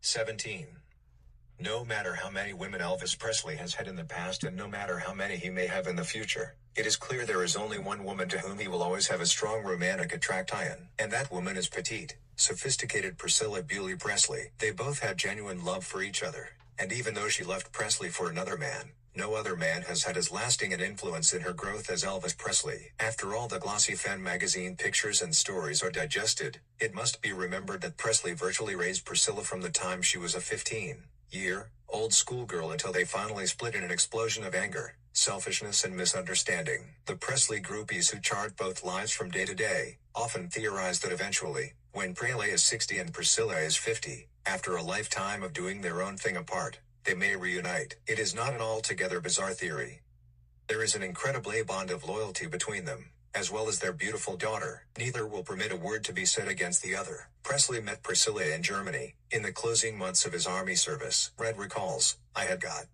17. No matter how many women Elvis Presley has had in the past and no matter how many he may have in the future, it is clear there is only one woman to whom he will always have a strong romantic attraction. And that woman is petite, sophisticated Priscilla Bewley Presley. They both had genuine love for each other. And even though she left Presley for another man, no other man has had as lasting an influence in her growth as Elvis Presley. After all the glossy fan magazine pictures and stories are digested, it must be remembered that Presley virtually raised Priscilla from the time she was a 15-year-old schoolgirl until they finally split in an explosion of anger, selfishness and misunderstanding. The Presley groupies who chart both lives from day to day, often theorize that eventually, when Presley is 60 and Priscilla is 50, after a lifetime of doing their own thing apart, they may reunite. It is not an altogether bizarre theory. There is an incredible bond of loyalty between them, as well as their beautiful daughter. Neither will permit a word to be said against the other. Presley met Priscilla in Germany, in the closing months of his army service. Red recalls, I had got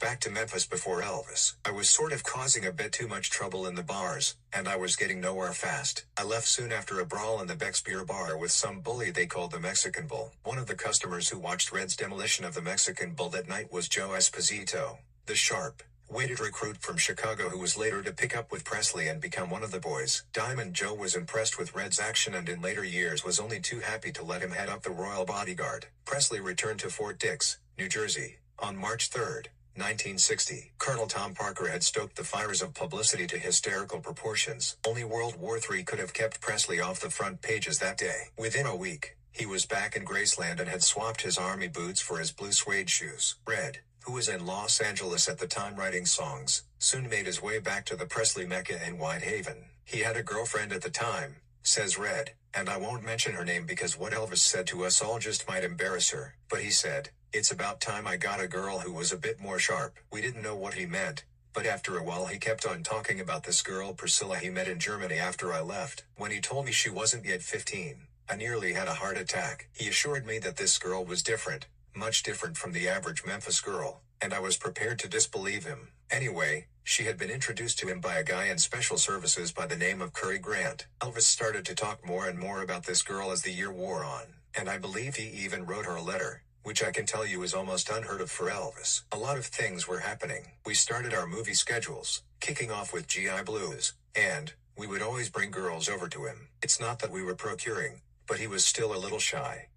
back to Memphis before Elvis. I was sort of causing a bit too much trouble in the bars, and I was getting nowhere fast. I left soon after a brawl in the Beck's Beer Bar with some bully they called the Mexican Bull. One of the customers who watched Red's demolition of the Mexican Bull that night was Joe Esposito, the sharp-witted recruit from Chicago who was later to pick up with Presley and become one of the boys. Diamond Joe was impressed with Red's action and in later years was only too happy to let him head up the Royal Bodyguard. Presley returned to Fort Dix, New Jersey, on March 3, 1960. Colonel Tom Parker had stoked the fires of publicity to hysterical proportions. Only World War III could have kept Presley off the front pages that day. Within a week, he was back in Graceland and had swapped his army boots for his blue suede shoes. Red, who was in Los Angeles at the time writing songs, soon made his way back to the Presley Mecca in Whitehaven. He had a girlfriend at the time, says Red, and I won't mention her name because what Elvis said to us all just might embarrass her, but he said, "It's about time I got a girl who was a bit more sharp." We didn't know what he meant, but after a while he kept on talking about this girl Priscilla he met in Germany after I left. When he told me she wasn't yet 15, I nearly had a heart attack. He assured me that this girl was different, much different from the average Memphis girl, and I was prepared to disbelieve him. Anyway, she had been introduced to him by a guy in special services by the name of Curry Grant. Elvis started to talk more and more about this girl as the year wore on, and I believe he even wrote her a letter, which I can tell you is almost unheard of for Elvis. A lot of things were happening. We started our movie schedules, kicking off with GI Blues, and we would always bring girls over to him. It's not that we were procuring, but he was still a little shy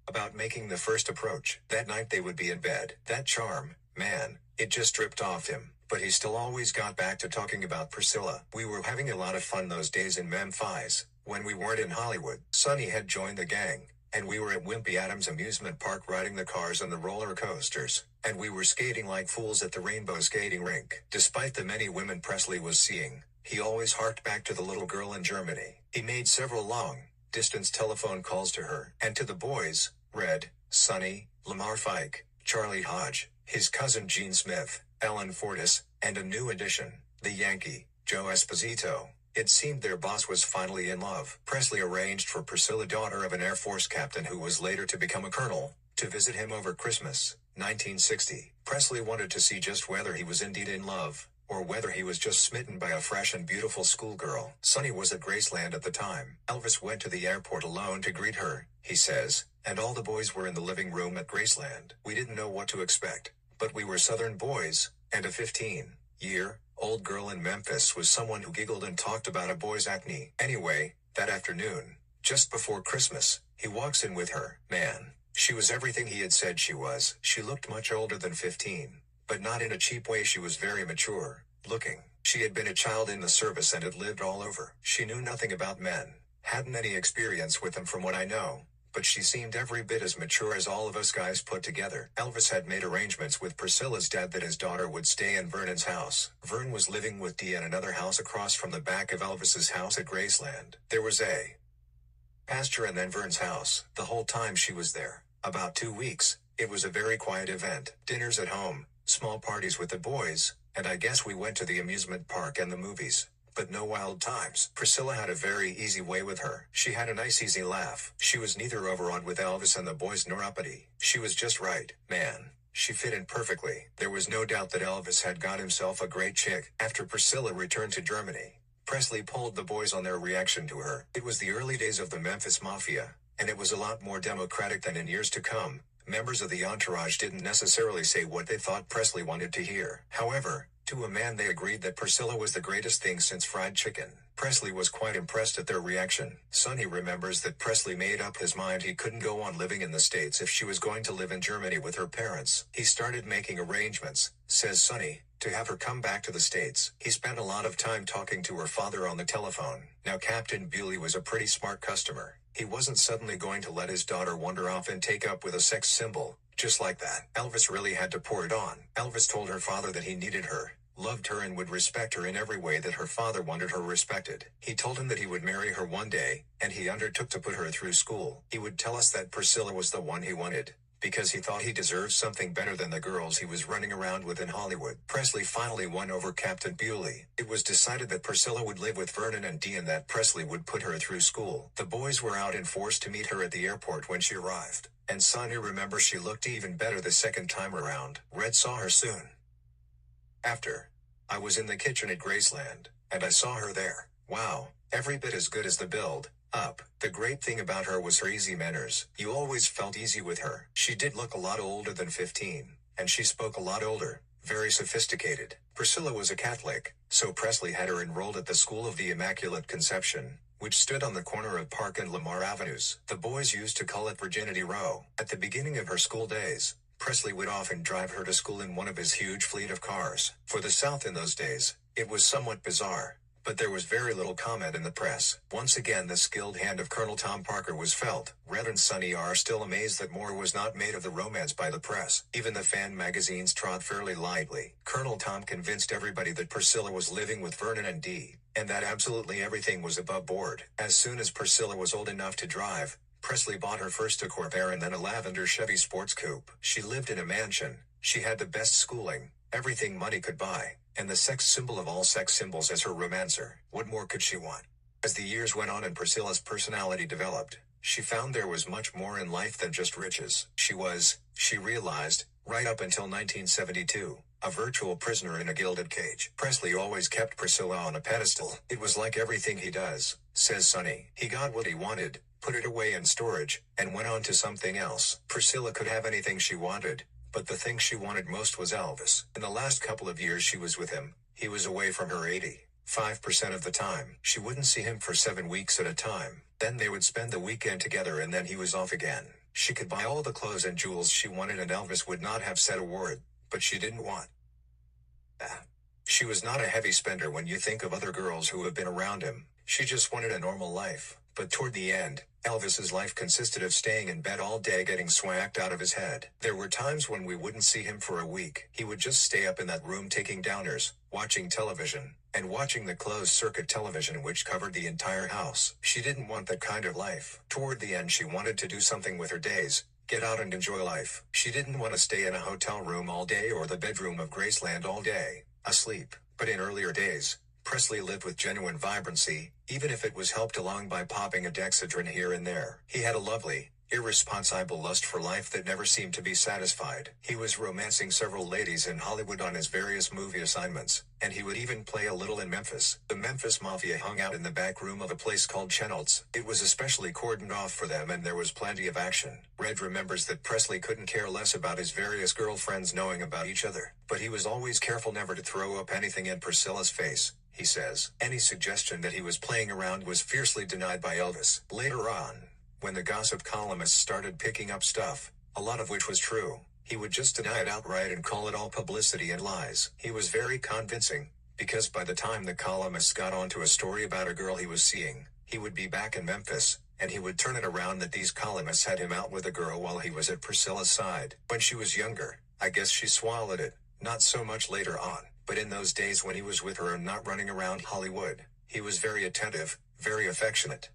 about making the first approach. That night they would be in bed. That charm, man, it just dripped off him. But he still always got back to talking about Priscilla. We were having a lot of fun those days in Memphis, when we weren't in Hollywood. Sonny had joined the gang, and we were at Wimpy Adams Amusement Park riding the cars and the roller coasters, and we were skating like fools at the Rainbow Skating Rink. Despite the many women Presley was seeing, he always harked back to the little girl in Germany. He made several long-distance telephone calls to her, and to the boys, Red, Sonny, Lamar Fike, Charlie Hodge, his cousin Gene Smith, Ellen Fortis, and a new addition, the Yankee, Joe Esposito. It seemed their boss was finally in love. Presley arranged for Priscilla, daughter of an Air Force captain who was later to become a colonel, to visit him over Christmas, 1960. Presley wanted to see just whether he was indeed in love, or whether he was just smitten by a fresh and beautiful schoolgirl. Sonny was at Graceland at the time. Elvis went to the airport alone to greet her, he says, and all the boys were in the living room at Graceland. We didn't know what to expect, but we were Southern boys, and a 15-year-old girl in Memphis was someone who giggled and talked about a boy's acne. Anyway, that afternoon, just before Christmas, he walks in with her. Man, she was everything he had said she was. She looked much older than 15, but not in a cheap way. She was very mature looking. She had been a child in the service and had lived all over. She knew nothing about men, hadn't any experience with them from what I know, but she seemed every bit as mature as all of us guys put together. Elvis had made arrangements with Priscilla's dad that his daughter would stay in Vernon's house. Vern was living with Dee in another house across from the back of Elvis's house at Graceland. There was a pasture and then Vern's house. The whole time she was there, about 2 weeks, it was a very quiet event. Dinners at home, small parties with the boys, and I guess we went to the amusement park and the movies. But no wild times. Priscilla had a very easy way with her. She had a nice easy laugh. She was neither overawed with Elvis and the boys nor uppity. She was just right. Man, she fit in perfectly. There was no doubt that Elvis had got himself a great chick. After Priscilla returned to Germany, Presley polled the boys on their reaction to her. It was the early days of the Memphis Mafia, and it was a lot more democratic than in years to come. Members of the entourage didn't necessarily say what they thought Presley wanted to hear. However, to a man they agreed that Priscilla was the greatest thing since fried chicken. Presley was quite impressed at their reaction. Sonny remembers that Presley made up his mind he couldn't go on living in the States if she was going to live in Germany with her parents. He started making arrangements, says Sonny, to have her come back to the States. He spent a lot of time talking to her father on the telephone. Now Captain Bewley was a pretty smart customer. He wasn't suddenly going to let his daughter wander off and take up with a sex symbol, just like that. Elvis really had to pour it on. Elvis told her father that he needed her, loved her and would respect her in every way that her father wanted her respected. He told him that he would marry her one day, and he undertook to put her through school. He would tell us that Priscilla was the one he wanted, because he thought he deserved something better than the girls he was running around with in Hollywood. Presley finally won over Captain Bewley. It was decided that Priscilla would live with Vernon and Dee and that Presley would put her through school. The boys were out in force to meet her at the airport when she arrived, and Sonny remembers she looked even better the second time around. Red saw her soon after. I was in the kitchen at Graceland, and I saw her there. Wow, every bit as good as the build up. The great thing about her was her easy manners. You always felt easy with her. She did look a lot older than 15, and she spoke a lot older, very sophisticated. Priscilla was a Catholic, so Presley had her enrolled at the School of the Immaculate Conception, which stood on the corner of Park and Lamar Avenues. The boys used to call it Virginity Row. At the beginning of her school days, Presley would often drive her to school in one of his huge fleet of cars. For the South in those days, it was somewhat bizarre, but there was very little comment in the press. Once again the skilled hand of Colonel Tom Parker was felt. Red and Sonny are still amazed that more was not made of the romance by the press. Even the fan magazines trod fairly lightly. Colonel Tom convinced everybody that Priscilla was living with Vernon and Dee, and that absolutely everything was above board. As soon as Priscilla was old enough to drive, Presley bought her first a Corvair and then a lavender Chevy Sports Coupe. She lived in a mansion, she had the best schooling, everything money could buy, and the sex symbol of all sex symbols as her romancer. What more could she want? As the years went on and Priscilla's personality developed, she found there was much more in life than just riches. She realized, right up until 1972, a virtual prisoner in a gilded cage. Presley always kept Priscilla on a pedestal. It was like everything he does, says Sonny. He got what he wanted, put it away in storage, and went on to something else. Priscilla could have anything she wanted, but the thing she wanted most was Elvis. In the last couple of years she was with him, he was away from her 85% of the time. She wouldn't see him for 7 weeks at a time. Then they would spend the weekend together and then he was off again. She could buy all the clothes and jewels she wanted and Elvis would not have said a word, but she didn't want that. She was not a heavy spender when you think of other girls who have been around him. She just wanted a normal life. But toward the end, Elvis's life consisted of staying in bed all day getting swacked out of his head. There were times when we wouldn't see him for a week. He would just stay up in that room taking downers, watching television, and watching the closed-circuit television which covered the entire house. She didn't want that kind of life. Toward the end she wanted to do something with her days, get out and enjoy life. She didn't want to stay in a hotel room all day or the bedroom of Graceland all day, asleep. But in earlier days, Presley lived with genuine vibrancy, even if it was helped along by popping a Dexedrine here and there. He had a lovely, irresponsible lust for life that never seemed to be satisfied. He was romancing several ladies in Hollywood on his various movie assignments, and he would even play a little in Memphis. The Memphis Mafia hung out in the back room of a place called Chenault's. It was especially cordoned off for them and there was plenty of action. Red remembers that Presley couldn't care less about his various girlfriends knowing about each other, but he was always careful never to throw up anything in Priscilla's face. He says any suggestion that he was playing around was fiercely denied by Elvis. Later on, when the gossip columnists started picking up stuff, a lot of which was true, he would just deny it outright and call it all publicity and lies. He was very convincing, because by the time the columnists got onto a story about a girl he was seeing, he would be back in Memphis, and he would turn it around that these columnists had him out with a girl while he was at Priscilla's side. When she was younger, I guess she swallowed it, not so much later on. But in those days when he was with her and not running around Hollywood, he was very attentive, very affectionate.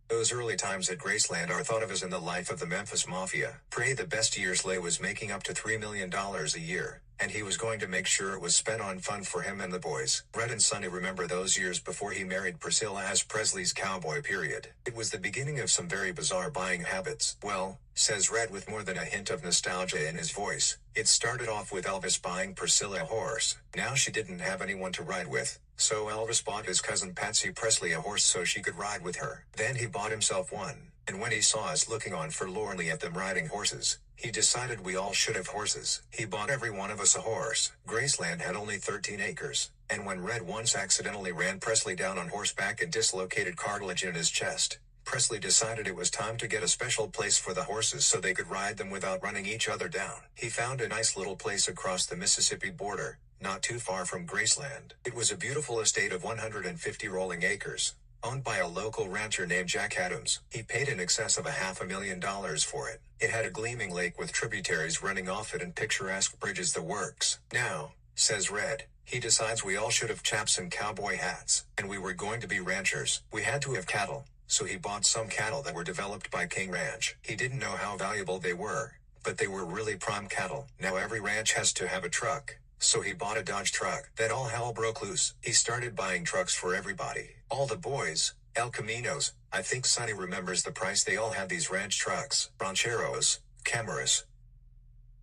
Those early times at Graceland are thought of as in the life of the Memphis Mafia. Pray the best years Lay was making up to $3 million a year, and he was going to make sure it was spent on fun for him and the boys. Red and Sonny remember those years before he married Priscilla as Presley's cowboy period. It was the beginning of some very bizarre buying habits. Well, says Red with more than a hint of nostalgia in his voice, it started off with Elvis buying Priscilla a horse. Now she didn't have anyone to ride with, so Elvis bought his cousin Patsy Presley a horse so she could ride with her. Then he bought himself one, And when he saw us looking on forlornly at them riding horses, he decided we all should have horses. He bought every one of us a horse. Graceland had only 13 acres, and when Red once accidentally ran Presley down on horseback and dislocated cartilage in his chest, Presley decided it was time to get a special place for the horses so they could ride them without running each other down. He found a nice little place across the Mississippi border, not too far from Graceland. It was a beautiful estate of 150 rolling acres, owned by a local rancher named Jack Adams. He paid in excess of $500,000 for it. It had a gleaming lake with tributaries running off it and picturesque bridges, the works. Now, says Red, he decides we all should have chaps and cowboy hats, and we were going to be ranchers. We had to have cattle, so he bought some cattle that were developed by King Ranch. He didn't know how valuable they were, but they were really prime cattle. Now every ranch has to have a truck, so he bought a Dodge truck. Then all hell broke loose. He started buying trucks for everybody. All the boys, El Caminos, I think Sonny remembers the price they all had these ranch trucks. Rancheros, Camaras.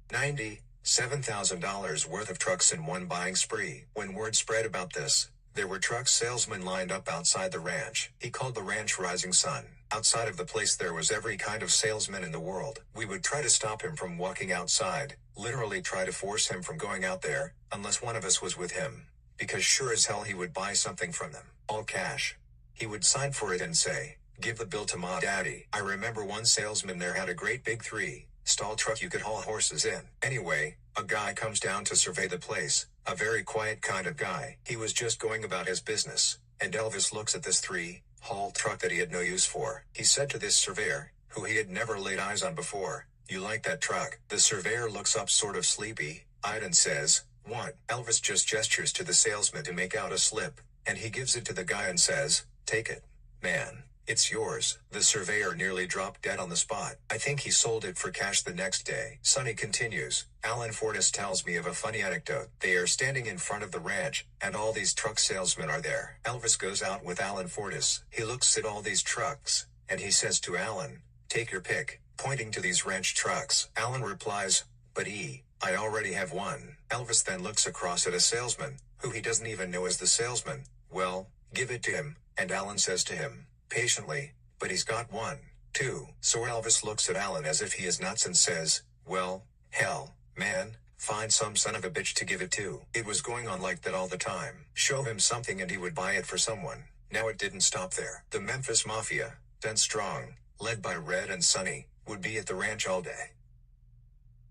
$97,000 worth of trucks in one buying spree. When word spread about this, there were truck salesmen lined up outside the ranch. He called the ranch Rising Sun. Outside of the place there was every kind of salesman in the world. We would try to stop him from walking outside, literally try to force him from going out there, unless one of us was with him, because sure as hell he would buy something from them, all cash. He would sign for it and say, "Give the bill to Ma Daddy." I remember one salesman there had a great big 3-stall truck you could haul horses in. Anyway, a guy comes down to survey the place, a very quiet kind of guy. He was just going about his business, and Elvis looks at this 3-haul truck that he had no use for. He said to this surveyor, who he had never laid eyes on before, "You like that truck?" The surveyor looks up sort of sleepy-eyed and says, "What?" Elvis just gestures to the salesman to make out a slip, and he gives it to the guy and says, "Take it, man. It's yours." The surveyor nearly dropped dead on the spot. I think he sold it for cash the next day. Sonny continues, Alan Fortas tells me of a funny anecdote. They are standing in front of the ranch, and all these truck salesmen are there. Elvis goes out with Alan Fortas. He looks at all these trucks, and he says to Alan, "Take your pick," pointing to these ranch trucks. Alan replies, "But I already have one." Elvis then looks across at a salesman, who he doesn't even know is the salesman. "Well, give it to him," and Alan says to him, patiently, "But he's got one, too." So Elvis looks at Alan as if he is nuts and says, "Well, hell, man, find some son of a bitch to give it to." It was going on like that all the time. Show him something and he would buy it for someone. Now it didn't stop there. The Memphis Mafia, 10 strong, led by Red and Sonny, would be at the ranch all day,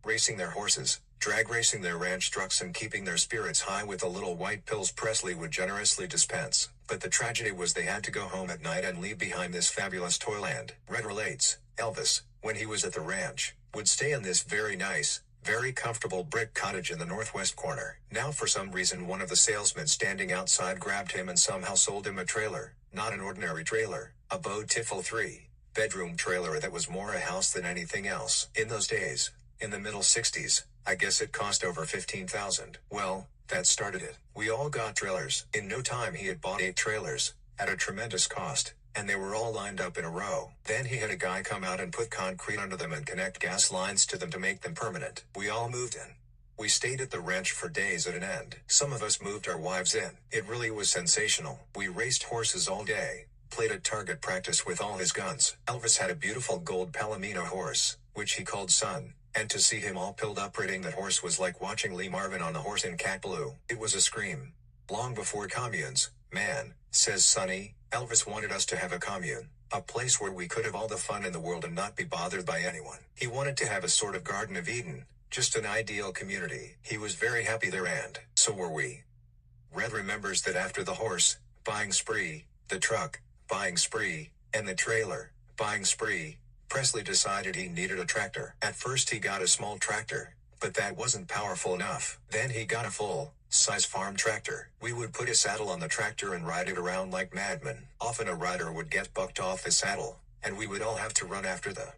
racing their horses, drag racing their ranch trucks, and keeping their spirits high with the little white pills Presley would generously dispense. But the tragedy was they had to go home at night and leave behind this fabulous toyland. Red relates, Elvis, when he was at the ranch, would stay in this very nice, very comfortable brick cottage in the northwest corner. Now for some reason one of the salesmen standing outside grabbed him and somehow sold him a trailer. Not an ordinary trailer, a beautiful 3-bedroom trailer that was more a house than anything else. In those days, in the middle 60s, I guess it cost over $15,000. Well, that started it. We all got trailers. In no time he had bought 8 trailers, at a tremendous cost, and they were all lined up in a row. Then he had a guy come out and put concrete under them and connect gas lines to them to make them permanent. We all moved in. We stayed at the ranch for days at an end. Some of us moved our wives in. It really was sensational. We raced horses all day, played at target practice with all his guns. Elvis had a beautiful gold Palomino horse, which he called Sun. And to see him all pilled up riding that horse was like watching Lee Marvin on the horse in Cat Blue. It was a scream. Long before communes, man, says Sonny, Elvis wanted us to have a commune, a place where we could have all the fun in the world and not be bothered by anyone. He wanted to have a sort of Garden of Eden, just an ideal community. He was very happy there, and so were we. Red remembers that after the horse buying spree, the truck buying spree, and the trailer buying spree, Presley decided he needed a tractor. At first he got a small tractor, but that wasn't powerful enough. Then he got a full-size farm tractor. We would put a saddle on the tractor and ride it around like madmen. Often a rider would get bucked off the saddle, and we would all have to run after the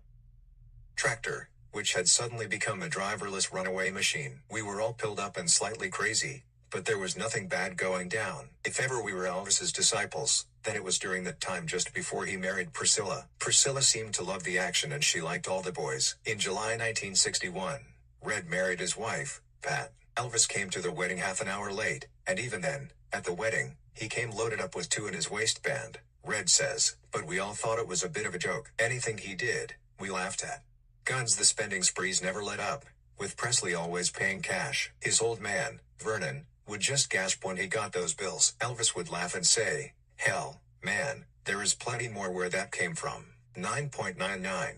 tractor, which had suddenly become a driverless runaway machine. We were all pilled up and slightly crazy, but there was nothing bad going down. If ever we were Elvis's disciples, then it was during that time just before he married Priscilla. Priscilla seemed to love the action and she liked all the boys. In July 1961, Red married his wife, Pat. Elvis came to the wedding half an hour late, and even then, at the wedding, he came loaded up with 2 in his waistband. Red says, but we all thought it was a bit of a joke. Anything he did, we laughed at. Guns. The spending sprees never let up, with Presley always paying cash. His old man, Vernon, would just gasp when he got those bills. Elvis would laugh and say, hell, man, there is plenty more where that came from. 9.99.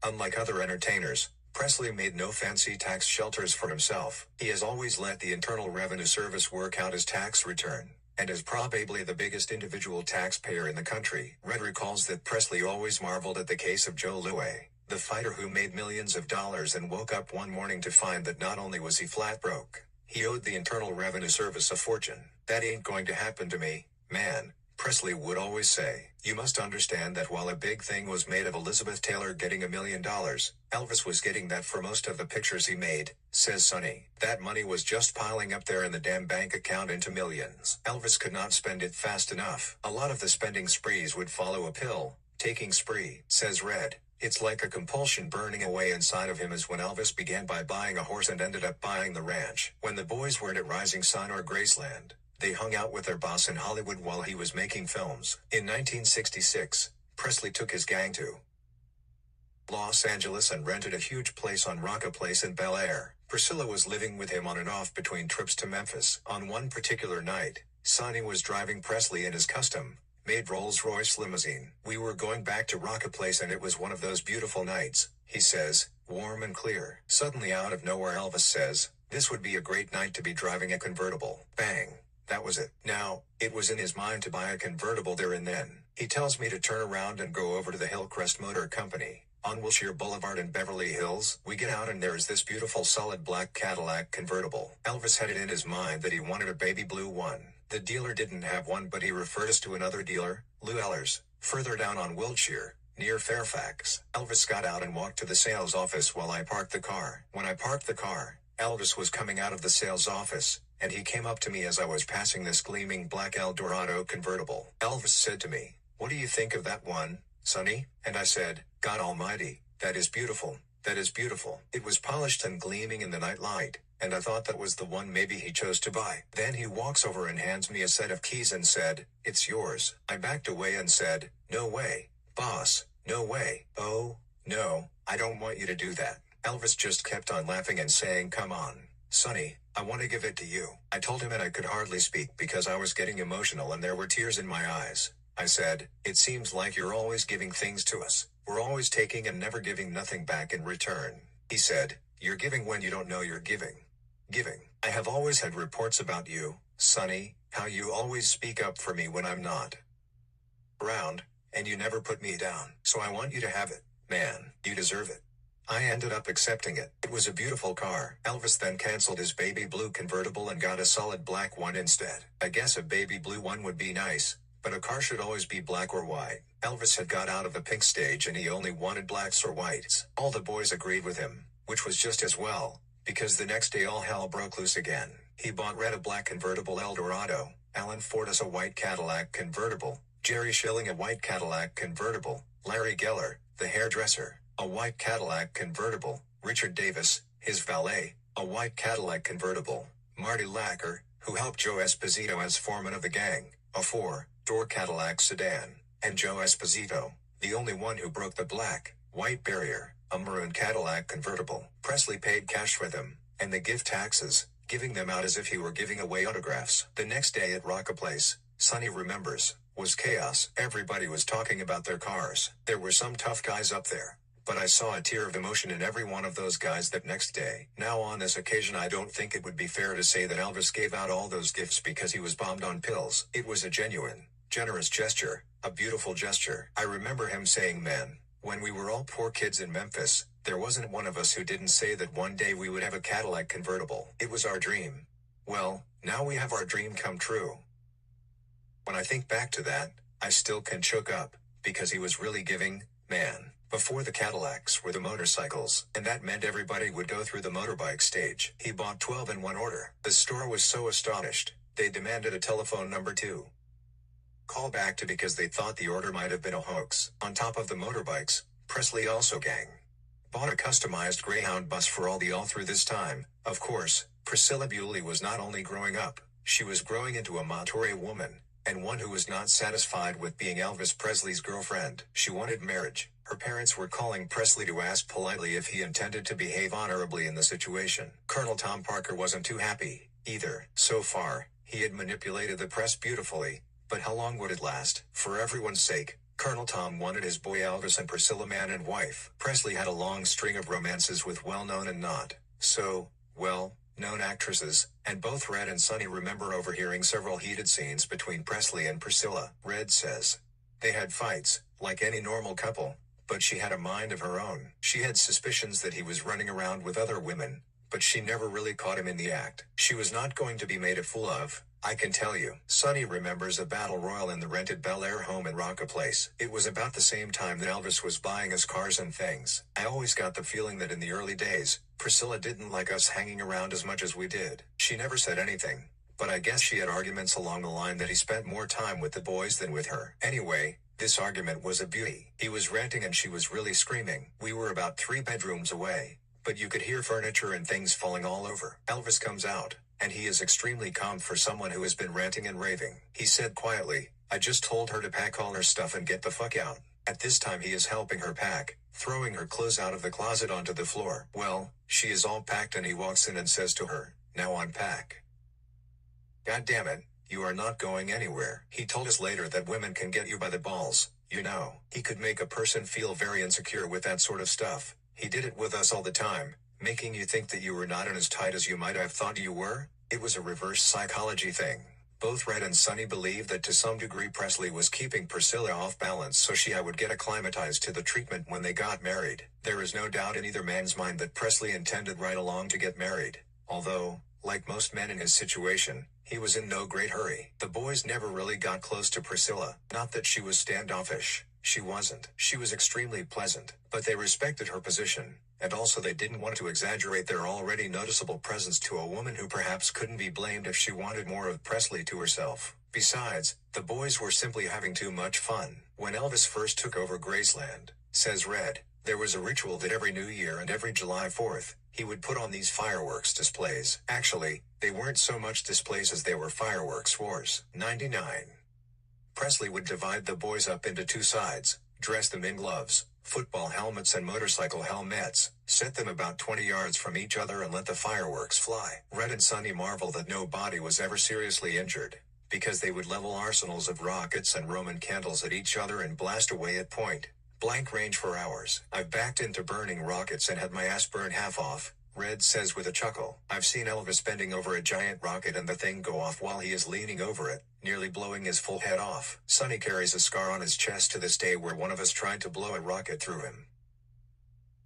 Unlike other entertainers, Presley made no fancy tax shelters for himself. He has always let the Internal Revenue Service work out his tax return, and is probably the biggest individual taxpayer in the country. Red recalls that Presley always marveled at the case of Joe Louis, the fighter who made millions of dollars and woke up one morning to find that not only was he flat broke, he owed the Internal Revenue Service a fortune. That ain't going to happen to me, man, Presley would always say. You must understand that while a big thing was made of Elizabeth Taylor getting $1 million, Elvis was getting that for most of the pictures he made, says Sonny. That money was just piling up there in the damn bank account into millions. Elvis could not spend it fast enough. A lot of the spending sprees would follow a pill-taking spree, says Red. It's like a compulsion burning away inside of him, as when Elvis began by buying a horse and ended up buying the ranch. When the boys weren't at Rising Sun or Graceland, they hung out with their boss in Hollywood while he was making films. In 1966, Presley took his gang to Los Angeles and rented a huge place on Rocca Place in Bel Air. Priscilla was living with him on and off between trips to Memphis. On one particular night, Sonny was driving Presley in his custom-made Rolls-Royce limousine. We were going back to Rocca Place and it was one of those beautiful nights, he says, warm and clear. Suddenly out of nowhere Elvis says, this would be a great night to be driving a convertible. Bang. That was it. Now, it was in his mind to buy a convertible there and then. He tells me to turn around and go over to the Hillcrest Motor Company on Wilshire Boulevard in Beverly Hills. We get out and there is this beautiful solid black Cadillac convertible. Elvis had it in his mind that he wanted a baby blue one. The dealer didn't have one, but he referred us to another dealer, Lou Ellers, further down on Wilshire, near Fairfax. Elvis got out and walked to the sales office while I parked the car. When I parked the car, Elvis was coming out of the sales office, and he came up to me as I was passing this gleaming black Eldorado convertible. Elvis said to me, what do you think of that one, Sonny? And I said, God almighty, that is beautiful, that is beautiful. It was polished and gleaming in the night light, and I thought that was the one maybe he chose to buy. Then he walks over and hands me a set of keys and said, it's yours. I backed away and said, no way, boss, no way. Oh, no, I don't want you to do that. Elvis just kept on laughing and saying, come on, Sonny, I want to give it to you. I told him and I could hardly speak because I was getting emotional and there were tears in my eyes. I said, it seems like you're always giving things to us. We're always taking and never giving nothing back in return. He said, you're giving when you don't know you're giving. Giving. I have always had reports about you, Sonny, how you always speak up for me when I'm not around, and you never put me down. So I want you to have it, man. You deserve it. I ended up accepting it. It was a beautiful car. Elvis then canceled his baby blue convertible and got a solid black one instead. I guess a baby blue one would be nice, but a car should always be black or white. Elvis had got out of the pink stage and he only wanted blacks or whites. All the boys agreed with him, which was just as well, because the next day all hell broke loose again. He bought Red a black convertible Eldorado, Alan Fortas a white Cadillac convertible, Jerry Schilling a white Cadillac convertible, Larry Geller, the hairdresser, a white Cadillac convertible, Richard Davis, his valet, a white Cadillac convertible, Marty Lacker, who helped Joe Esposito as foreman of the gang, a four-door Cadillac sedan, and Joe Esposito, the only one who broke the black-white barrier, a maroon Cadillac convertible. Presley paid cash for them, and the gift taxes, giving them out as if he were giving away autographs. The next day at Rocca Place, Sonny remembers, was chaos. Everybody was talking about their cars. There were some tough guys up there, but I saw a tear of emotion in every one of those guys that next day. Now on this occasion I don't think it would be fair to say that Elvis gave out all those gifts because he was bombed on pills. It was a genuine, generous gesture, a beautiful gesture. I remember him saying, man, when we were all poor kids in Memphis, there wasn't one of us who didn't say that one day we would have a Cadillac convertible. It was our dream. Well, now we have our dream come true. When I think back to that, I still can choke up, because he was really giving, man. Before the Cadillacs were the motorcycles, and that meant everybody would go through the motorbike stage. He bought 12 in one order. The store was so astonished, they demanded a telephone number to call back to because they thought the order might have been a hoax. On top of the motorbikes, Presley also bought a customized Greyhound bus for all through this time. Of course, Priscilla Bewley was not only growing up, she was growing into a mature woman, and one who was not satisfied with being Elvis Presley's girlfriend. She wanted marriage. Her parents were calling Presley to ask politely if he intended to behave honorably in the situation. Colonel Tom Parker wasn't too happy, either. So far, he had manipulated the press beautifully, but how long would it last? For everyone's sake, Colonel Tom wanted his boy Elvis and Priscilla man and wife. Presley had a long string of romances with well-known and not so well-known actresses, and both Red and Sonny remember overhearing several heated scenes between Presley and Priscilla. Red says they had fights, like any normal couple, but she had a mind of her own. She had suspicions that he was running around with other women, but she never really caught him in the act. She was not going to be made a fool of, I can tell you. Sonny remembers a battle royal in the rented Bel Air home in Rock Place. It was about the same time that Elvis was buying us cars and things. I always got the feeling that in the early days, Priscilla didn't like us hanging around as much as we did. She never said anything, but I guess she had arguments along the line that he spent more time with the boys than with her. Anyway, this argument was a beauty. He was ranting and she was really screaming. We were about 3 bedrooms away, but you could hear furniture and things falling all over. Elvis comes out, and he is extremely calm for someone who has been ranting and raving. He said quietly, I just told her to pack all her stuff and get the fuck out. At this time he is helping her pack, throwing her clothes out of the closet onto the floor. Well, she is all packed and he walks in and says to her, now unpack. God damn it, you are not going anywhere. He told us later that women can get you by the balls, you know. He could make a person feel very insecure with that sort of stuff. He did it with us all the time, making you think that you were not in as tight as you might have thought you were. It was a reverse psychology thing. Both Red and Sonny believed that to some degree Presley was keeping Priscilla off balance so she would get acclimatized to the treatment when they got married. There is no doubt in either man's mind that Presley intended right along to get married, although, like most men in his situation, he was in no great hurry. The boys never really got close to Priscilla. Not that she was standoffish. She wasn't. She was extremely pleasant, but they respected her position, and also they didn't want to exaggerate their already noticeable presence to a woman who perhaps couldn't be blamed if she wanted more of Presley to herself. Besides, the boys were simply having too much fun. When Elvis first took over Graceland, says Red, there was a ritual that every New Year and every July 4th, he would put on these fireworks displays. Actually, they weren't so much displays as they were fireworks wars. 99. Presley would divide the boys up into 2 sides, dress them in gloves, football helmets and motorcycle helmets, set them about 20 yards from each other and let the fireworks fly. Red and Sonny marvel that nobody was ever seriously injured, because they would level arsenals of rockets and Roman candles at each other and blast away at point blank range for hours. I've backed into burning rockets and had my ass burn half off, Red says with a chuckle. I've seen Elvis bending over a giant rocket and the thing go off while he is leaning over it, nearly blowing his full head off. Sonny carries a scar on his chest to this day where one of us tried to blow a rocket through him.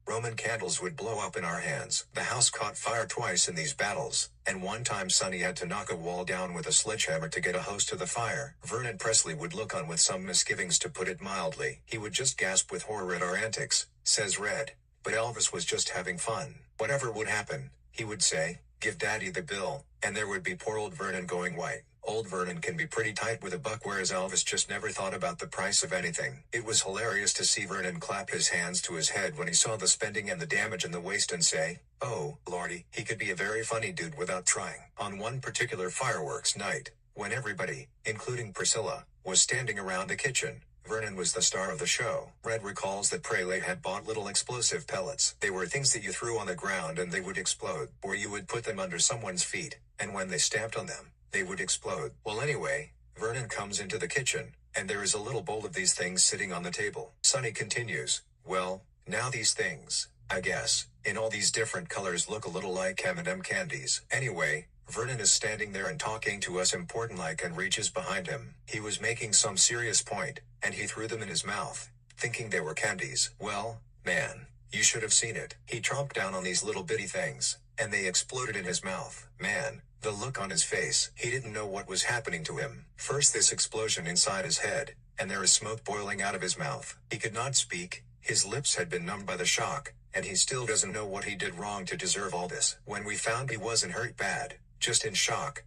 Roman candles would blow up in our hands. The house caught fire twice in these battles, and one time Sonny had to knock a wall down with a sledgehammer to get a hose to the fire. Vernon Presley would look on with some misgivings, to put it mildly. He would just gasp with horror at our antics, says Red. But Elvis was just having fun. Whatever would happen, he would say, give Daddy the bill, and there would be poor old Vernon going white. Old Vernon can be pretty tight with a buck, whereas Elvis just never thought about the price of anything. It was hilarious to see Vernon clap his hands to his head when he saw the spending and the damage in the waste and say, oh, lordy. He could be a very funny dude without trying. On one particular fireworks night, when everybody, including Priscilla, was standing around the kitchen, Vernon was the star of the show. Red recalls that Presley had bought little explosive pellets. They were things that you threw on the ground and they would explode, or you would put them under someone's feet, and when they stamped on them, they would explode. Well, anyway, Vernon comes into the kitchen, and there is a little bowl of these things sitting on the table. Sonny continues, well, now these things, I guess, in all these different colors look a little like M&M candies. Anyway, Vernon is standing there and talking to us important like and reaches behind him. He was making some serious point, and he threw them in his mouth, thinking they were candies. Well, man, you should have seen it. He chomped down on these little bitty things, and they exploded in his mouth. Man, the look on his face. He didn't know what was happening to him. First this explosion inside his head, and there is smoke boiling out of his mouth. He could not speak, his lips had been numbed by the shock, and he still doesn't know what he did wrong to deserve all this. When we found he wasn't hurt bad, just in shock,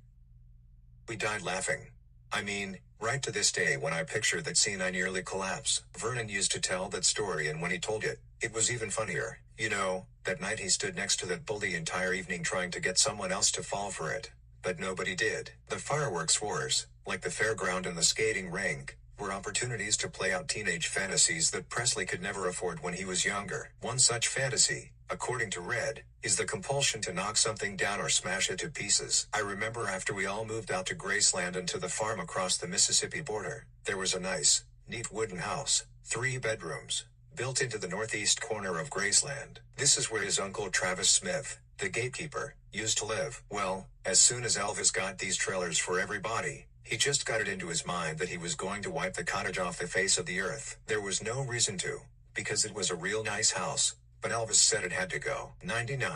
we died laughing. I mean, right to this day when I picture that scene I nearly collapse. Vernon used to tell that story, and when he told it, it was even funnier. You know, that night he stood next to that bull the entire evening trying to get someone else to fall for it. but nobody did. The fireworks wars, like the fairground and the skating rink, were opportunities to play out teenage fantasies that Presley could never afford when he was younger. One such fantasy, according to Red, is the compulsion to knock something down or smash it to pieces. I remember after we all moved out to Graceland and to the farm across the Mississippi border, there was a nice, neat wooden house, 3 bedrooms, built into the northeast corner of Graceland. This is where his uncle Travis Smith, the gatekeeper, used to live. Well, as soon as Elvis got these trailers for everybody, he just got it into his mind that he was going to wipe the cottage off the face of the earth. There was no reason to, because it was a real nice house, but Elvis said it had to go. 99.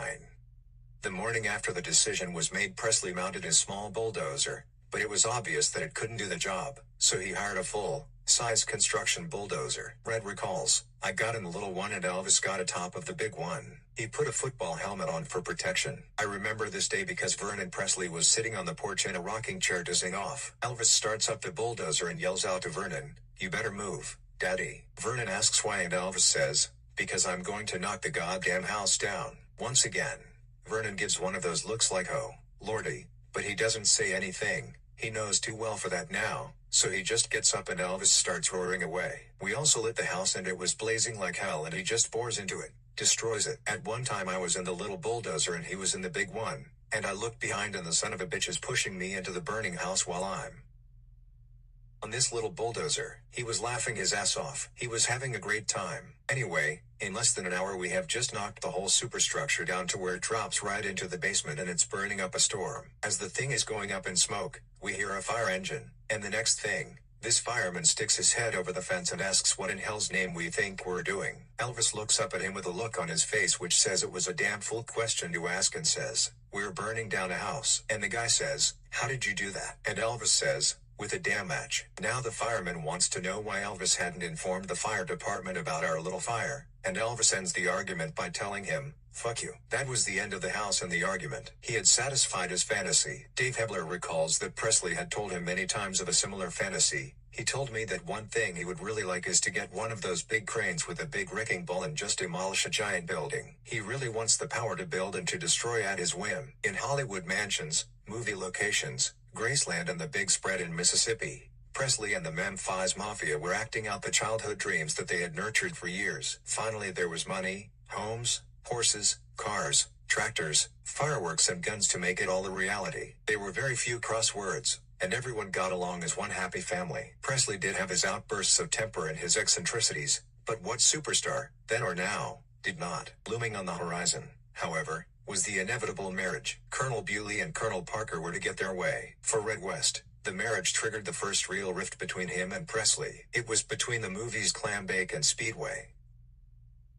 The morning after the decision was made, Presley mounted his small bulldozer, but it was obvious that it couldn't do the job, so he hired a full-size construction bulldozer. Red recalls, I got in the little one and Elvis got atop of the big one. He put a football helmet on for protection. I remember this day because Vernon Presley was sitting on the porch in a rocking chair dozing off. Elvis starts up the bulldozer and yells out to Vernon, "You better move, Daddy." Vernon asks why and Elvis says, "Because I'm going to knock the goddamn house down." Once again, Vernon gives one of those looks like, "Oh, Lordy," but he doesn't say anything. He knows too well for that now, so he just gets up and Elvis starts roaring away. We also lit the house and it was blazing like hell and he just bores into it, destroys it. At one time I was in the little bulldozer and he was in the big one, and I looked behind and the son of a bitch is pushing me into the burning house while I'm on this little bulldozer. He was laughing his ass off. He was having a great time. Anyway, in less than an hour we have just knocked the whole superstructure down to where it drops right into the basement and it's burning up a storm. As the thing is going up in smoke, we hear a fire engine, and the next thing, this fireman sticks his head over the fence and asks what in hell's name we think we're doing. Elvis looks up at him with a look on his face which says it was a damn fool question to ask and says, "We're burning down a house." And the guy says, "How did you do that?" And Elvis says, "With a damn match." Now the fireman wants to know why Elvis hadn't informed the fire department about our little fire, and Elvis ends the argument by telling him, "Fuck you." That was the end of the house and the argument. He had satisfied his fantasy. Dave Hebler recalls that Presley had told him many times of a similar fantasy. He told me that one thing he would really like is to get one of those big cranes with a big wrecking ball and just demolish a giant building. He really wants the power to build and to destroy at his whim. In Hollywood mansions, movie locations, Graceland and the big spread in Mississippi, Presley and the Memphis Mafia were acting out the childhood dreams that they had nurtured for years. Finally there was money, homes, horses, cars, tractors, fireworks and guns to make it all a reality. There were very few cross words, and everyone got along as one happy family. Presley did have his outbursts of temper and his eccentricities, but what superstar, then or now, did not? Looming on the horizon, however, was the inevitable marriage. Colonel Bewley and Colonel Parker were to get their way. For Red West, the marriage triggered the first real rift between him and Presley. It was between the movies Clambake and Speedway.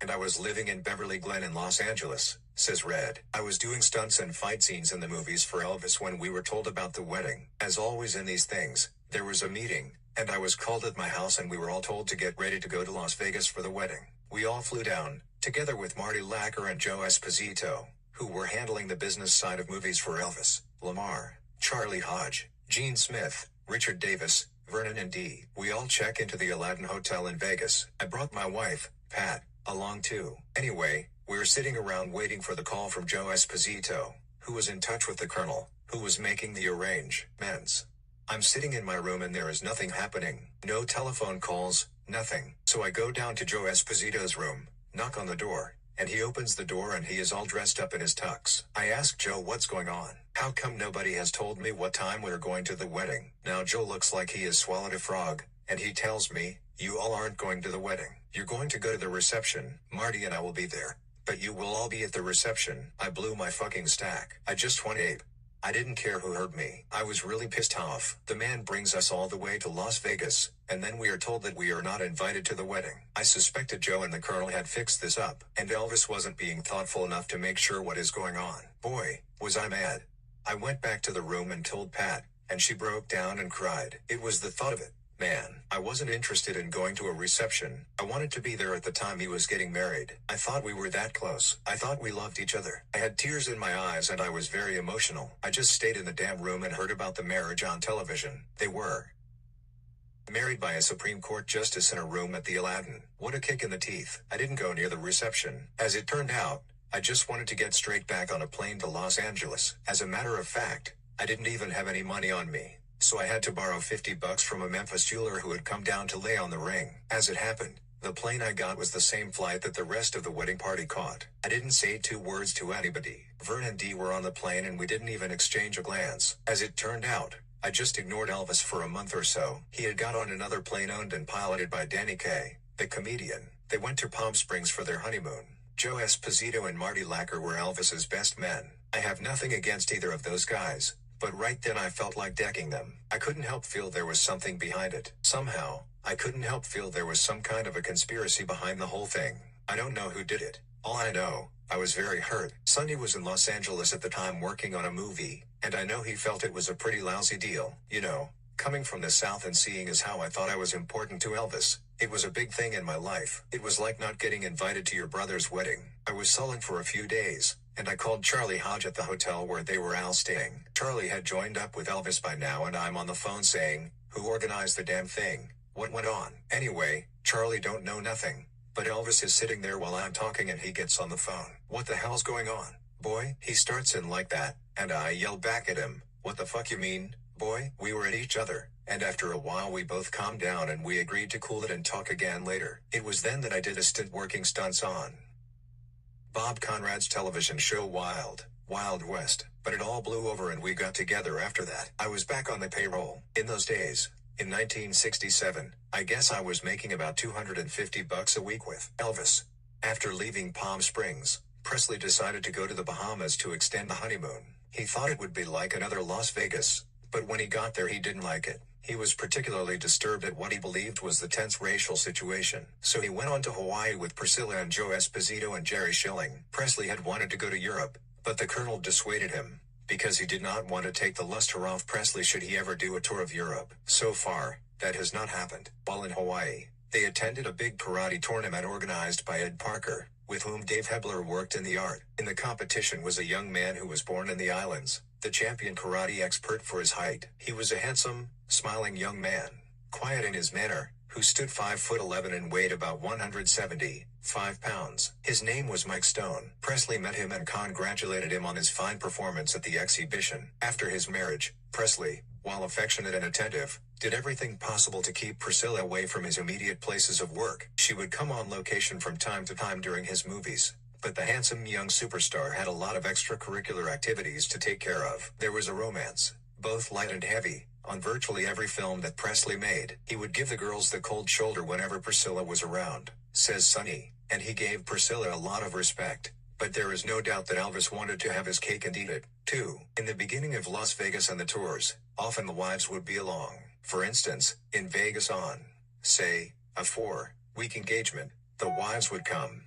And I was living in Beverly Glen in Los Angeles, says Red. I was doing stunts and fight scenes in the movies for Elvis when we were told about the wedding. As always in these things, there was a meeting, and I was called at my house and we were all told to get ready to go to Las Vegas for the wedding. We all flew down, together with Marty Lacker and Joe Esposito, who were handling the business side of movies for Elvis, Lamar, Charlie Hodge, Gene Smith, Richard Davis, Vernon and Dee. We all check into the Aladdin Hotel in Vegas. I brought my wife, Pat, along too. Anyway, we're sitting around waiting for the call from Joe Esposito, who was in touch with the colonel, who was making the arrangements. I'm sitting in my room and there is nothing happening. No telephone calls, nothing. So I go down to Joe Esposito's room, knock on the door, and he opens the door and he is all dressed up in his tux. I ask Joe what's going on. How come nobody has told me what time we're going to the wedding? Now Joe looks like he has swallowed a frog, and he tells me, "You all aren't going to the wedding. You're going to go to the reception. Marty and I will be there, but you will all be at the reception." I blew my fucking stack. I just went ape. I didn't care who heard me. I was really pissed off. The man brings us all the way to Las Vegas, and then we are told that we are not invited to the wedding. I suspected Joe and the colonel had fixed this up, and Elvis wasn't being thoughtful enough to make sure what is going on. Boy, was I mad. I went back to the room and told Pat, and she broke down and cried. It was the thought of it. Man, I wasn't interested in going to a reception. I wanted to be there at the time he was getting married. I thought we were that close. I thought we loved each other. I had tears in my eyes and I was very emotional. I just stayed in the damn room and heard about the marriage on television. They were married by a Supreme Court justice in a room at the Aladdin. What a kick in the teeth. I didn't go near the reception. As it turned out, I just wanted to get straight back on a plane to Los Angeles. As a matter of fact, I didn't even have any money on me, so I had to borrow $50 from a Memphis jeweler who had come down to lay on the ring. As it happened, the plane I got was the same flight that the rest of the wedding party caught. I didn't say 2 words to anybody. Vern and Dee were on the plane and we didn't even exchange a glance. As it turned out, I just ignored Elvis for a month or so. He had got on another plane owned and piloted by Danny Kaye, the comedian. They went to Palm Springs for their honeymoon. Joe Esposito and Marty Lacker were Elvis's best men. I have nothing against either of those guys, but right then I felt like decking them. I couldn't help feel there was something behind it. Somehow, I couldn't help feel there was some kind of a conspiracy behind the whole thing. I don't know who did it. All I know, I was very hurt. Sonny was in Los Angeles at the time working on a movie, and I know he felt it was a pretty lousy deal. You know, coming from the South and seeing as how I thought I was important to Elvis, it was a big thing in my life. It was like not getting invited to your brother's wedding. I was sullen for a few days, and I called Charlie Hodge at the hotel where they were all staying. Charlie had joined up with Elvis by now and I'm on the phone saying, "Who organized the damn thing? What went on?" Anyway, Charlie don't know nothing, but Elvis is sitting there while I'm talking and he gets on the phone. "What the hell's going on, boy?" He starts in like that, and I yell back at him, "What the fuck you mean, boy?" We were at each other, and after a while we both calmed down and we agreed to cool it and talk again later. It was then that I did a stint working stunts on Bob Conrad's television show Wild West, but it all blew over and we got together after that. I was back on the payroll. In those days, in 1967, I guess I was making about $250 a week with Elvis. After leaving Palm Springs, Presley decided to go to the Bahamas to extend the honeymoon. He thought it would be like another Las Vegas, but when he got there he didn't like it. He was particularly disturbed at what he believed was the tense racial situation. So he went on to Hawaii with Priscilla and Joe Esposito and Jerry Schilling. Presley had wanted to go to Europe, but the Colonel dissuaded him, because he did not want to take the luster off Presley should he ever do a tour of Europe. So far, that has not happened. While in Hawaii, they attended a big karate tournament organized by Ed Parker, with whom Dave Hebler worked in the art. In the competition was a young man who was born in the islands, the champion karate expert for his height. He was a handsome, smiling young man, quiet in his manner, who stood 5'11" and weighed about 175 pounds. His name was Mike Stone. Presley met him and congratulated him on his fine performance at the exhibition. After his marriage, Presley, while affectionate and attentive, did everything possible to keep Priscilla away from his immediate places of work. She would come on location from time to time during his movies, but the handsome young superstar had a lot of extracurricular activities to take care of. There was a romance, both light and heavy, on virtually every film that Presley made. He would give the girls the cold shoulder whenever Priscilla was around, says Sonny, and he gave Priscilla a lot of respect. But there is no doubt that Elvis wanted to have his cake and eat it, too. In the beginning of Las Vegas and the tours, often the wives would be along. For instance, in Vegas on, say, a 4-week engagement, the wives would come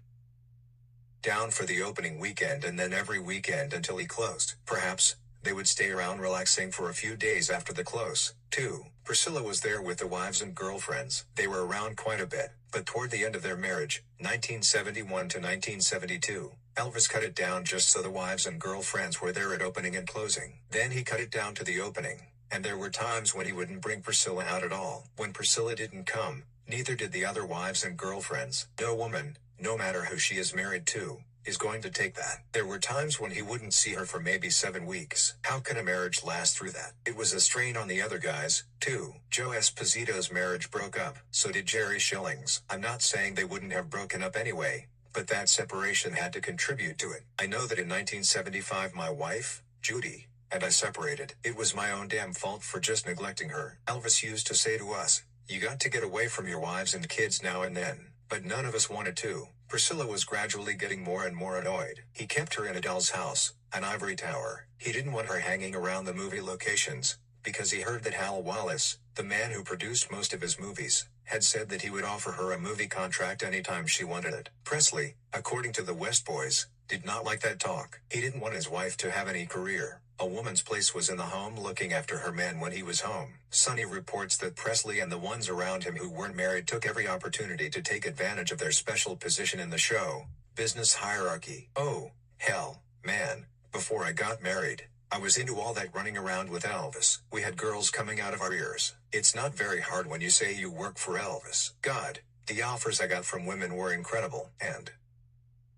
down for the opening weekend and then every weekend until he closed. Perhaps they would stay around relaxing for a few days after the close, too. Priscilla was there with the wives and girlfriends. They were around quite a bit, but toward the end of their marriage, 1971 to 1972, Elvis cut it down just so the wives and girlfriends were there at opening and closing. Then he cut it down to the opening, and there were times when he wouldn't bring Priscilla out at all. When Priscilla didn't come, neither did the other wives and girlfriends. No woman, no matter who she is married to, is going to take that. There were times when he wouldn't see her for maybe 7 weeks. How can a marriage last through that? It was a strain on the other guys, too. Joe Esposito's marriage broke up. So did Jerry Schilling's. I'm not saying they wouldn't have broken up anyway, but that separation had to contribute to it. I know that in 1975 my wife, Judy, and I separated. It was my own damn fault for just neglecting her. Elvis used to say to us, "You got to get away from your wives and kids now and then." But none of us wanted to. Priscilla was gradually getting more and more annoyed. He kept her in a doll's house, an ivory tower. He didn't want her hanging around the movie locations, because he heard that Hal Wallace, the man who produced most of his movies, had said that he would offer her a movie contract anytime she wanted it. Presley, according to the West Boys, did not like that talk. He didn't want his wife to have any career. A woman's place was in the home looking after her man when he was home. Sonny reports that Presley and the ones around him who weren't married took every opportunity to take advantage of their special position in the show business hierarchy. Oh, hell, man, before I got married, I was into all that running around with Elvis. We had girls coming out of our ears. It's not very hard when you say you work for Elvis. God, the offers I got from women were incredible, and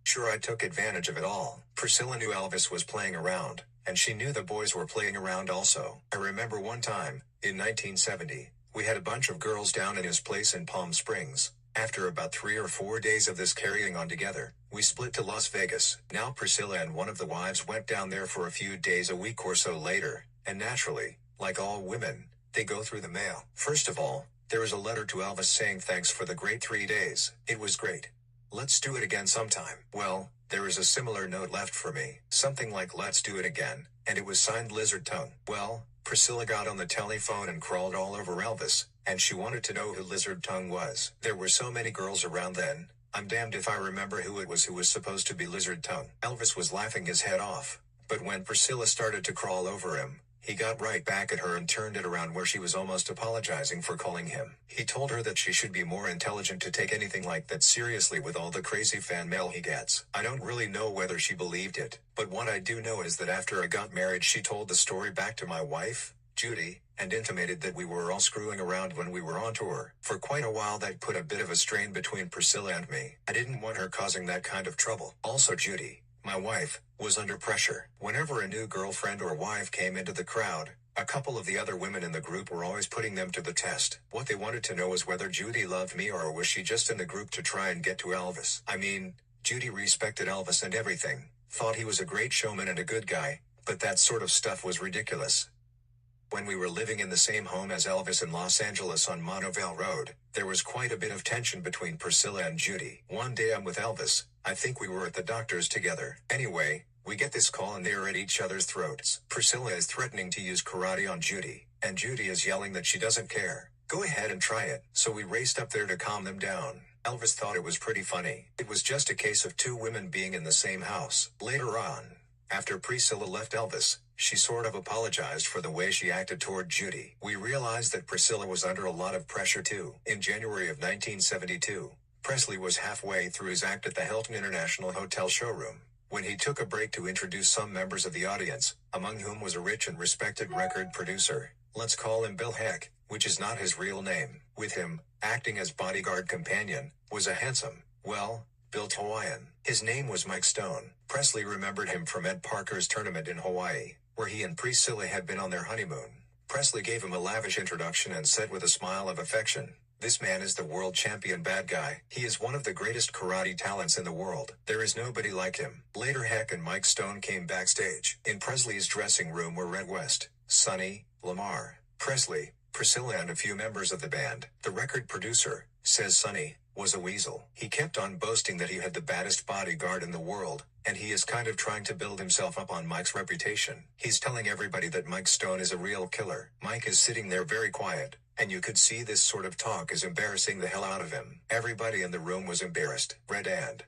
sure I took advantage of it all. Priscilla knew Elvis was playing around, and she knew the boys were playing around also. I remember one time, in 1970, we had a bunch of girls down at his place in Palm Springs. After about 3 or 4 days of this carrying on together, we split to Las Vegas. Now Priscilla and one of the wives went down there for a few days a week or so later, and naturally, like all women, they go through the mail. First of all, there is a letter to Elvis saying thanks for the great 3 days. It was great. Let's do it again sometime. Well, there is a similar note left for me. Something like let's do it again, and it was signed Lizard Tongue. Well, Priscilla got on the telephone and crawled all over Elvis, and she wanted to know who Lizard Tongue was. There were so many girls around then, I'm damned if I remember who it was who was supposed to be Lizard Tongue. Elvis was laughing his head off, but when Priscilla started to crawl over him, he got right back at her and turned it around where she was almost apologizing for calling him. He told her that she should be more intelligent to take anything like that seriously with all the crazy fan mail he gets. I don't really know whether she believed it, but what I do know is that after I got married she told the story back to my wife, Judy, and intimated that we were all screwing around when we were on tour. For quite a while that put a bit of a strain between Priscilla and me. I didn't want her causing that kind of trouble. Also Judy, my wife, was under pressure. Whenever a new girlfriend or wife came into the crowd, a couple of the other women in the group were always putting them to the test. What they wanted to know was whether Judy loved me or was she just in the group to try and get to Elvis. I mean, Judy respected Elvis and everything, thought he was a great showman and a good guy, but that sort of stuff was ridiculous. When we were living in the same home as Elvis in Los Angeles on Montevideo Road, there was quite a bit of tension between Priscilla and Judy. One day I'm with Elvis, I think we were at the doctor's together. Anyway, we get this call and they're at each other's throats. Priscilla is threatening to use karate on Judy, and Judy is yelling that she doesn't care. Go ahead and try it. So we raced up there to calm them down. Elvis thought it was pretty funny. It was just a case of two women being in the same house. Later on, after Priscilla left Elvis, she sort of apologized for the way she acted toward Judy. We realized that Priscilla was under a lot of pressure too. In January of 1972, Presley was halfway through his act at the Hilton International Hotel showroom, when he took a break to introduce some members of the audience, among whom was a rich and respected record producer. Let's call him Bill Heck, which is not his real name. With him, acting as bodyguard companion, was a handsome, well-built Hawaiian. His name was Mike Stone. Presley remembered him from Ed Parker's tournament in Hawaii, where he and Priscilla had been on their honeymoon. Presley gave him a lavish introduction and said with a smile of affection, "This man is the world champion bad guy. He is one of the greatest karate talents in the world. There is nobody like him." Later Heck and Mike Stone came backstage. In Presley's dressing room were Red West, Sonny, Lamar, Presley, Priscilla and a few members of the band. The record producer, says Sonny, was a weasel. He kept on boasting that he had the baddest bodyguard in the world, and he is kind of trying to build himself up on Mike's reputation. He's telling everybody that Mike Stone is a real killer. Mike is sitting there very quiet, and you could see this sort of talk is embarrassing the hell out of him. Everybody in the room was embarrassed. Red and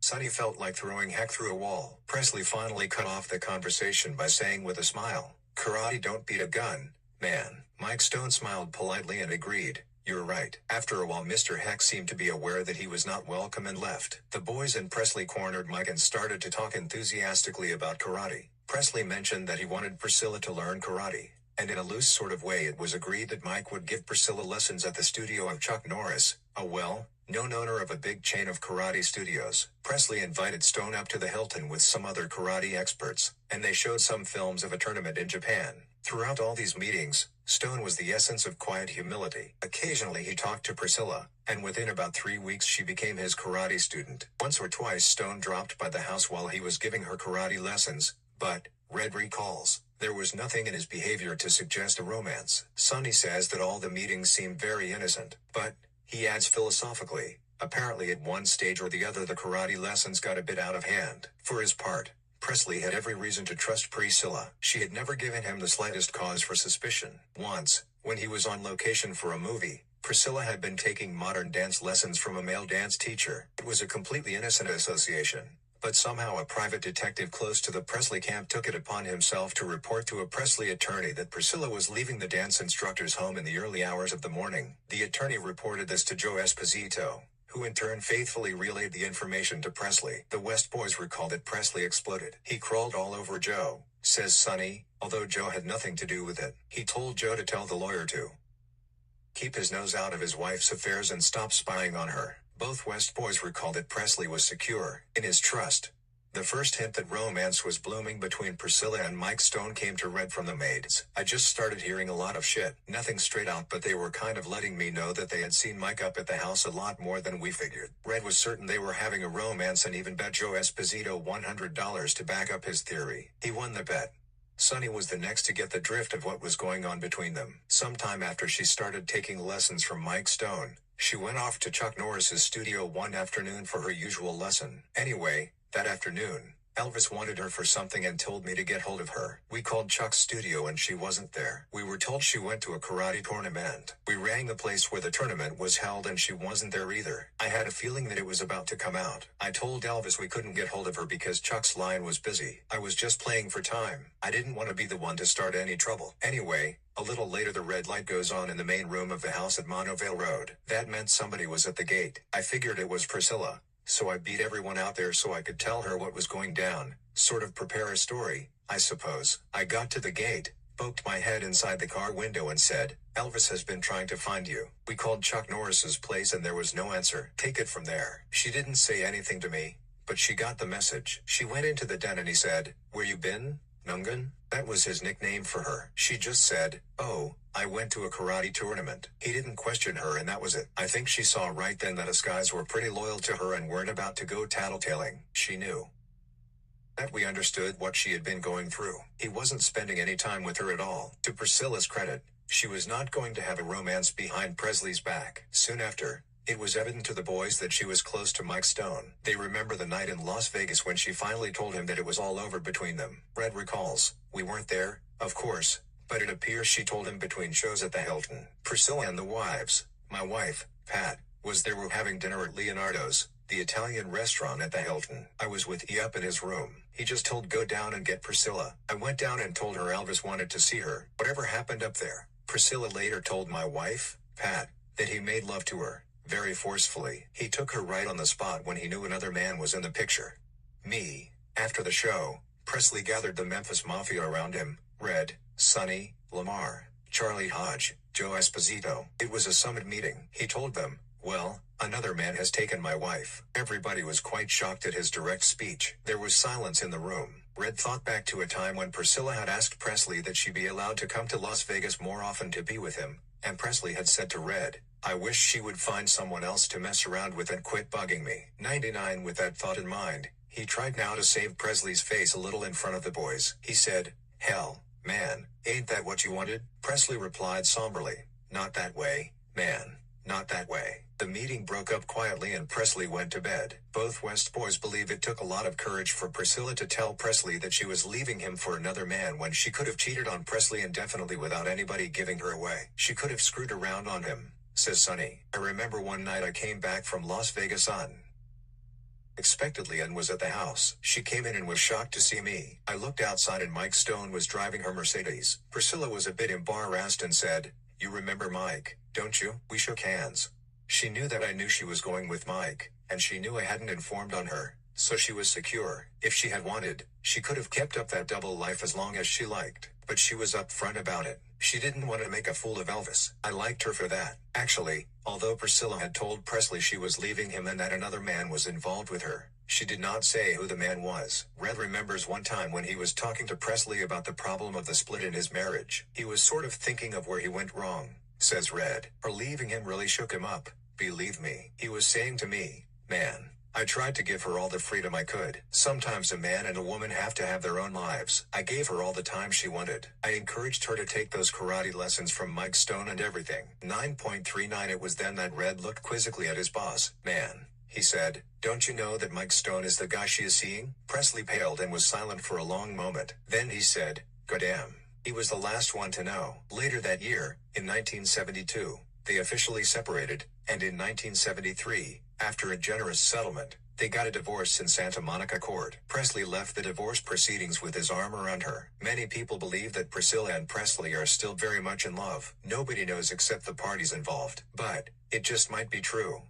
Sonny felt like throwing Heck through a wall. Presley finally cut off the conversation by saying with a smile, "Karate don't beat a gun, man." Mike Stone smiled politely and agreed, "You're right." After a while Mr. Heck seemed to be aware that he was not welcome and left. The boys and Presley cornered Mike and started to talk enthusiastically about karate. Presley mentioned that he wanted Priscilla to learn karate, and in a loose sort of way it was agreed that Mike would give Priscilla lessons at the studio of Chuck Norris, a well-known owner of a big chain of karate studios. Presley invited Stone up to the Hilton with some other karate experts, and they showed some films of a tournament in Japan. Throughout all these meetings, Stone was the essence of quiet humility. Occasionally he talked to Priscilla, and within about 3 weeks she became his karate student. Once or twice Stone dropped by the house while he was giving her karate lessons, but, Red recalls, there was nothing in his behavior to suggest a romance. Sonny says that all the meetings seemed very innocent, but, he adds philosophically, apparently at one stage or the other the karate lessons got a bit out of hand. For his part, Presley had every reason to trust Priscilla. She had never given him the slightest cause for suspicion. Once, when he was on location for a movie, Priscilla had been taking modern dance lessons from a male dance teacher. It was a completely innocent association, but somehow a private detective close to the Presley camp took it upon himself to report to a Presley attorney that Priscilla was leaving the dance instructor's home in the early hours of the morning. The attorney reported this to Joe Esposito, who in turn faithfully relayed the information to Presley. The West boys recalled that Presley exploded. "He crawled all over Joe," says Sonny, although Joe had nothing to do with it. He told Joe to tell the lawyer to keep his nose out of his wife's affairs and stop spying on her. Both West boys recalled that Presley was secure in his trust. The first hint that romance was blooming between Priscilla and Mike Stone came to Red from the maids. I just started hearing a lot of shit. Nothing straight out, but they were kind of letting me know that they had seen Mike up at the house a lot more than we figured. Red was certain they were having a romance and even bet Joe Esposito $100 to back up his theory. He won the bet. Sunny was the next to get the drift of what was going on between them. Sometime after she started taking lessons from Mike Stone, she went off to Chuck Norris's studio one afternoon for her usual lesson. Anyway, that afternoon, Elvis wanted her for something and told me to get hold of her. We called Chuck's studio and she wasn't there. We were told she went to a karate tournament. We rang the place where the tournament was held and she wasn't there either. I had a feeling that it was about to come out. I told Elvis we couldn't get hold of her because Chuck's line was busy. I was just playing for time. I didn't want to be the one to start any trouble. Anyway, a little later the red light goes on in the main room of the house at Monovale Road. That meant somebody was at the gate. I figured it was Priscilla. So I beat everyone out there so I could tell her what was going down, sort of prepare a story, I suppose. I got to the gate, poked my head inside the car window and said, "Elvis has been trying to find you." We called Chuck Norris's place and there was no answer. Take it from there. She didn't say anything to me, but she got the message. She went into the den and he said, "Where you been, Nungan?" That was his nickname for her. She just said, "Oh, I went to a karate tournament." He didn't question her and that was it. I think she saw right then that us guys were pretty loyal to her and weren't about to go tattletaling. She knew that we understood what she had been going through. He wasn't spending any time with her at all. To Priscilla's credit, she was not going to have a romance behind Presley's back. Soon after, it was evident to the boys that she was close to Mike Stone. They remember the night in Las Vegas when she finally told him that it was all over between them. Red recalls, "We weren't there, of course, but it appears she told him between shows at the Hilton." Priscilla and the wives, my wife, Pat, was there. Were having dinner at Leonardo's, the Italian restaurant at the Hilton. I was with E up in his room. He just told go down and get Priscilla. I went down and told her Elvis wanted to see her. Whatever happened up there? Priscilla later told my wife, Pat, that he made love to her, very forcefully. He took her right on the spot when he knew another man was in the picture. Me. After the show, Presley gathered the Memphis Mafia around him, Red, Sonny, Lamar, Charlie Hodge, Joe Esposito. It was a summit meeting. He told them, "Well, another man has taken my wife." Everybody was quite shocked at his direct speech. There was silence in the room. Red thought back to a time when Priscilla had asked Presley that she be allowed to come to Las Vegas more often to be with him, and Presley had said to Red, "I wish she would find someone else to mess around with and quit bugging me." 99 With that thought in mind, he tried now to save Presley's face a little in front of the boys. He said, "Hell, man, ain't that what you wanted?" Presley replied somberly, "Not that way, man, not that way." The meeting broke up quietly and Presley went to bed. Both West boys believe it took a lot of courage for Priscilla to tell Presley that she was leaving him for another man when she could have cheated on Presley indefinitely without anybody giving her away. She could have screwed around on him, says Sonny. "I remember one night I came back from Las Vegas unexpectedly and was at the house. She came in and was shocked to see me. I looked outside and Mike Stone was driving her Mercedes." Priscilla was a bit embarrassed and said, "You remember Mike, don't you?" We shook hands. She knew that I knew she was going with Mike, and she knew I hadn't informed on her, so she was secure. If she had wanted, she could have kept up that double life as long as she liked, but she was upfront about it. She didn't want to make a fool of Elvis. I liked her for that. Actually, although Priscilla had told Presley she was leaving him and that another man was involved with her, she did not say who the man was. Red remembers one time when he was talking to Presley about the problem of the split in his marriage. He was sort of thinking of where he went wrong, says Red. Her leaving him really shook him up. Believe me, he was saying to me, "Man, I tried to give her all the freedom I could. Sometimes a man and a woman have to have their own lives. I gave her all the time she wanted. I encouraged her to take those karate lessons from Mike Stone and everything." 9.39 It was then that Red looked quizzically at his boss. "Man," he said, "don't you know that Mike Stone is the guy she is seeing?" Presley paled and was silent for a long moment. Then he said, "Goddamn." He was the last one to know. Later that year, in 1972, they officially separated, and in 1973, after a generous settlement, they got a divorce in Santa Monica court. Presley left the divorce proceedings with his arm around her. Many people believe that Priscilla and Presley are still very much in love. Nobody knows except the parties involved. But it just might be true.